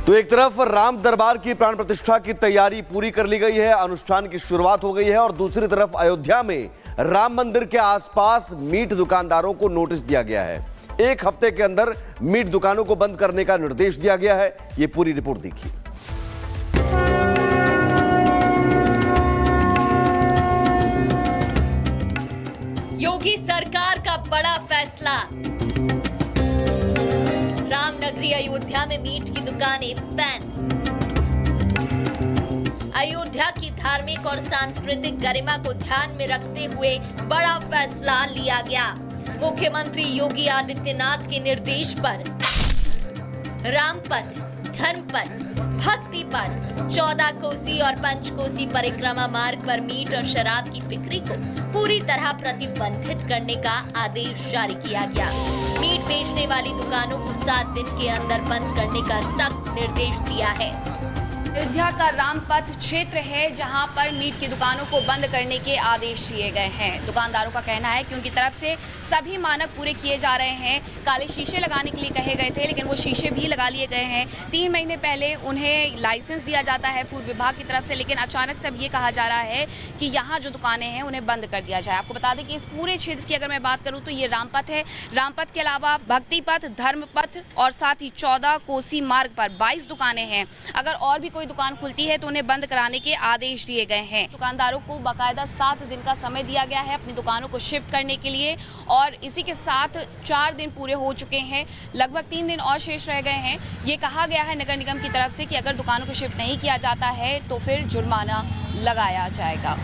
तो एक तरफ राम दरबार की प्राण प्रतिष्ठा की तैयारी पूरी कर ली गई है, अनुष्ठान की शुरुआत हो गई है और दूसरी तरफ अयोध्या में राम मंदिर के आसपास मीट दुकानदारों को नोटिस दिया गया है। एक हफ्ते के अंदर मीट दुकानों को बंद करने का निर्देश दिया गया है। ये पूरी रिपोर्ट देखिए। योगी सरकार का बड़ा फैसला, रामनगरी अयोध्या में मीट की दुकानें बैन। अयोध्या की धार्मिक और सांस्कृतिक गरिमा को ध्यान में रखते हुए बड़ा फैसला लिया गया। मुख्यमंत्री योगी आदित्यनाथ के निर्देश पर रामपथ, धर्मपथ, भक्ति पथ, 14 कोसी और पंचकोसी परिक्रमा मार्ग पर मीट और शराब की बिक्री को पूरी तरह प्रतिबंधित करने का आदेश जारी किया गया। मीट बेचने वाली दुकानों को 7 दिन के अंदर बंद करने का सख्त निर्देश दिया है। अयोध्या का रामपथ क्षेत्र है जहां पर मीट की दुकानों को बंद करने के आदेश दिए गए हैं। दुकानदारों का कहना है कि उनकी तरफ से सभी मानक पूरे किए जा रहे हैं। काले शीशे लगाने के लिए कहे गए थे, लेकिन वो शीशे भी लगा लिए गए हैं। 3 महीने पहले उन्हें लाइसेंस दिया जाता है फूड विभाग की तरफ से, लेकिन अचानक से अब ये कहा जा रहा है कि यहाँ जो दुकानें हैं उन्हें बंद कर दिया जाए। आपको बता दें कि इस पूरे क्षेत्र की अगर मैं बात करूँ तो ये रामपथ है। रामपथ के अलावा भक्ति पथ, धर्मपथ और साथ ही 14 कोसी मार्ग पर 22 दुकानें हैं। अगर और भी कोई दुकान खुलती है तो उन्हें बंद कराने के आदेश दिए गए हैं। दुकानदारों को बाकायदा 7 दिन का समय दिया गया है अपनी दुकानों को शिफ्ट करने के लिए और इसी के साथ 4 दिन पूरे हो चुके हैं। लगभग 3 दिन और शेष रह गए हैं। ये कहा गया है नगर निगम की तरफ से कि अगर दुकानों को शिफ्ट नहीं किया जाता है तो फिर जुर्माना लगाया जाएगा।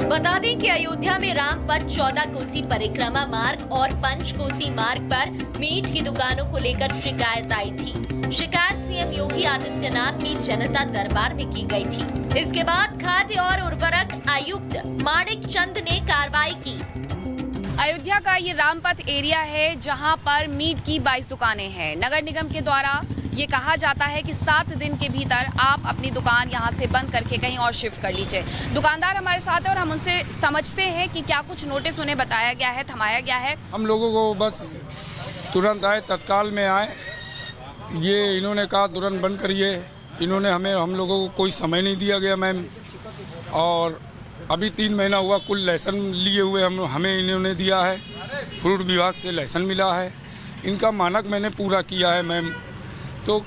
बता दें कि अयोध्या में रामपथ, 14 कोसी परिक्रमा मार्ग और पंचकोसी मार्ग पर मीट की दुकानों को लेकर शिकायत आई थी। शिकायत सीएम योगी आदित्यनाथ की जनता दरबार में की गई थी। इसके बाद खाद्य और उर्वरक आयुक्त माणिक चंद ने कार्रवाई की। अयोध्या का ये रामपथ एरिया है जहां पर मीट की 22 दुकानें हैं। नगर निगम के द्वारा ये कहा जाता है कि 7 दिन के भीतर आप अपनी दुकान यहां से बंद करके कहीं और शिफ्ट कर लीजिए। दुकानदार हमारे साथ है और हम उनसे समझते हैं कि क्या कुछ नोटिस उन्हें बताया गया है, थमाया गया है। हम लोगों को बस तुरंत आए, तत्काल में आए। ये इन्होंने कहा तुरंत बंद करिए। इन्होंने हम लोगों को कोई समय नहीं दिया गया मैम, और अभी 3 महीना हुआ कुल लाइसेंस लिए हुए हमें इन्होंने दिया है। फूड विभाग से लाइसेंस मिला है। इनका मानक मैंने पूरा किया है मैम। तो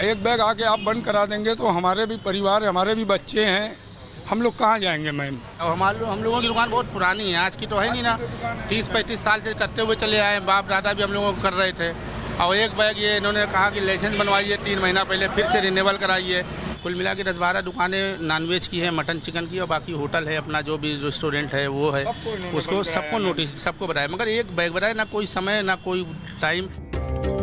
एक बैग आके आप बंद करा देंगे तो हमारे भी परिवार, हमारे भी बच्चे हैं, हम लोग कहाँ जाएंगे मैम। हम लोगों की दुकान बहुत पुरानी है, आज की तो है नहीं ना। 30-35 साल से करते हुए चले आए। बाप दादा भी हम लोगों को कर रहे थे। और एक बैग ये इन्होंने कहा कि लाइसेंस बनवाइए 3 महीना पहले, फिर से रिन्यूअल कराइए। कुल मिला के 10-12 दुकानें नॉनवेज की है, मटन चिकन की, और बाकी होटल है अपना, जो भी रेस्टोरेंट है वो है। उसको सबको नोटिस, सबको बताया, मगर एक बैग बताया, ना कोई समय ना कोई टाइम।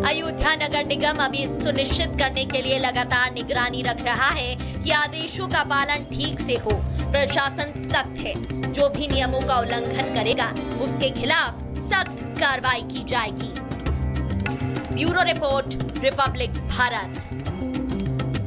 अयोध्या नगर निगम अभी सुनिश्चित करने के लिए लगातार निगरानी रख रहा है कि आदेशों का पालन ठीक से हो। प्रशासन सख्त है, जो भी नियमों का उल्लंघन करेगा उसके खिलाफ सख्त कार्रवाई की जाएगी। Bureau report, Republic Bharat.